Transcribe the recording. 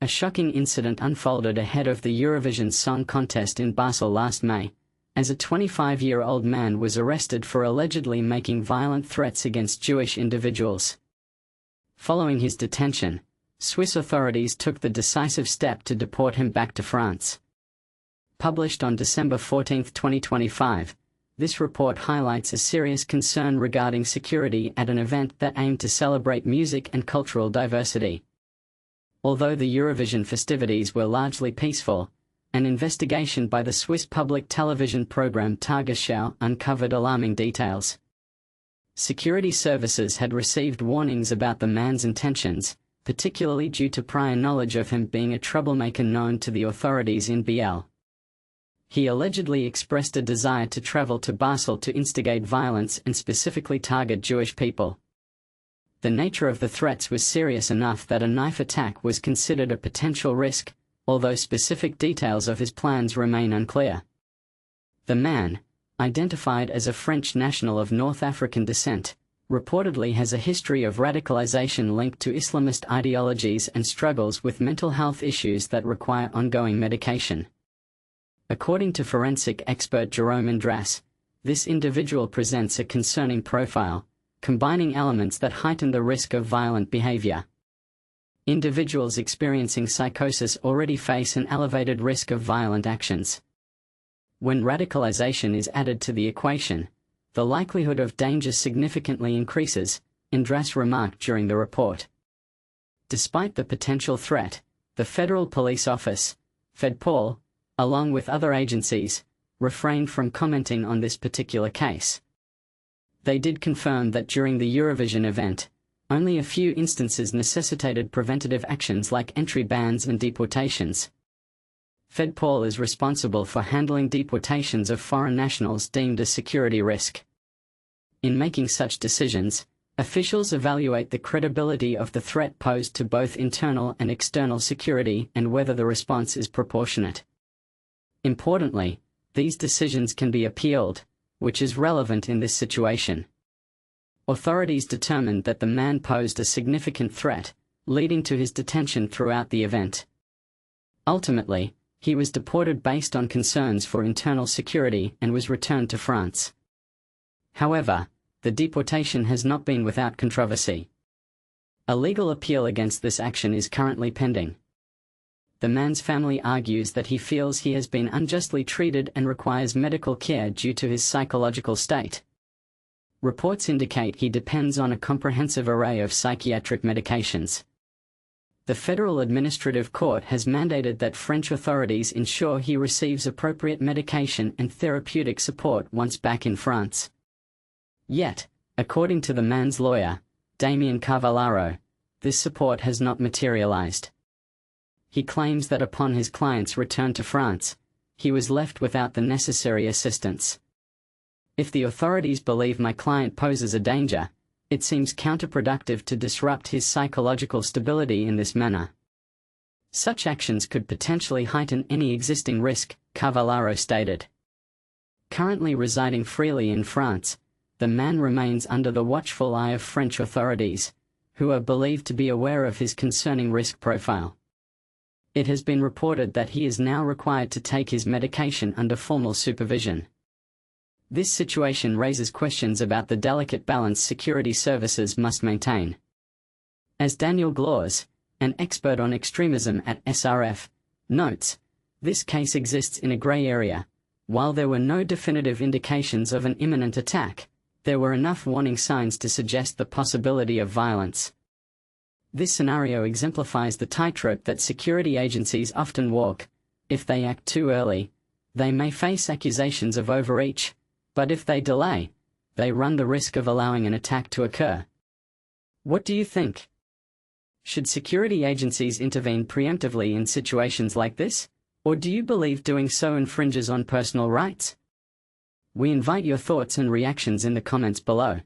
A shocking incident unfolded ahead of the Eurovision Song Contest in Basel last May, as a 25-year-old man was arrested for allegedly making violent threats against Jewish individuals. Following his detention, Swiss authorities took the decisive step to deport him back to France. Published on December 14, 2025, this report highlights a serious concern regarding security at an event that aimed to celebrate music and cultural diversity. Although the Eurovision festivities were largely peaceful, an investigation by the Swiss public television program Tagesschau uncovered alarming details. Security services had received warnings about the man's intentions, particularly due to prior knowledge of him being a troublemaker known to the authorities in BL. He allegedly expressed a desire to travel to Basel to instigate violence and specifically target Jewish people. The nature of the threats was serious enough that a knife attack was considered a potential risk, although specific details of his plans remain unclear. The man, identified as a French national of North African descent, reportedly has a history of radicalization linked to Islamist ideologies and struggles with mental health issues that require ongoing medication. According to forensic expert Jerome Andras, this individual presents a concerning profile, combining elements that heighten the risk of violent behavior. Individuals experiencing psychosis already face an elevated risk of violent actions. When radicalization is added to the equation, the likelihood of danger significantly increases, Andras remarked during the report. Despite the potential threat, the Federal Police Office, FEDPOL, along with other agencies, refrained from commenting on this particular case. They did confirm that during the Eurovision event, only a few instances necessitated preventative actions like entry bans and deportations. FEDPOL is responsible for handling deportations of foreign nationals deemed a security risk. In making such decisions, officials evaluate the credibility of the threat posed to both internal and external security and whether the response is proportionate. Importantly, these decisions can be appealed, which is relevant in this situation. Authorities determined that the man posed a significant threat, leading to his detention throughout the event. Ultimately, he was deported based on concerns for internal security and was returned to France. However, the deportation has not been without controversy. A legal appeal against this action is currently pending. The man's family argues that he feels he has been unjustly treated and requires medical care due to his psychological state. Reports indicate he depends on a comprehensive array of psychiatric medications. The Federal Administrative Court has mandated that French authorities ensure he receives appropriate medication and therapeutic support once back in France. Yet, according to the man's lawyer, Damien Carvalaro, this support has not materialized. He claims that upon his client's return to France, he was left without the necessary assistance. If the authorities believe my client poses a danger, it seems counterproductive to disrupt his psychological stability in this manner. Such actions could potentially heighten any existing risk, Carvalaro stated. Currently residing freely in France, the man remains under the watchful eye of French authorities, who are believed to be aware of his concerning risk profile. It has been reported that he is now required to take his medication under formal supervision. This situation raises questions about the delicate balance security services must maintain. As Daniel Glaus, an expert on extremism at SRF, notes, this case exists in a grey area. While there were no definitive indications of an imminent attack, there were enough warning signs to suggest the possibility of violence. This scenario exemplifies the tightrope that security agencies often walk. If they act too early, they may face accusations of overreach, but if they delay, they run the risk of allowing an attack to occur. What do you think? Should security agencies intervene preemptively in situations like this, or do you believe doing so infringes on personal rights? We invite your thoughts and reactions in the comments below.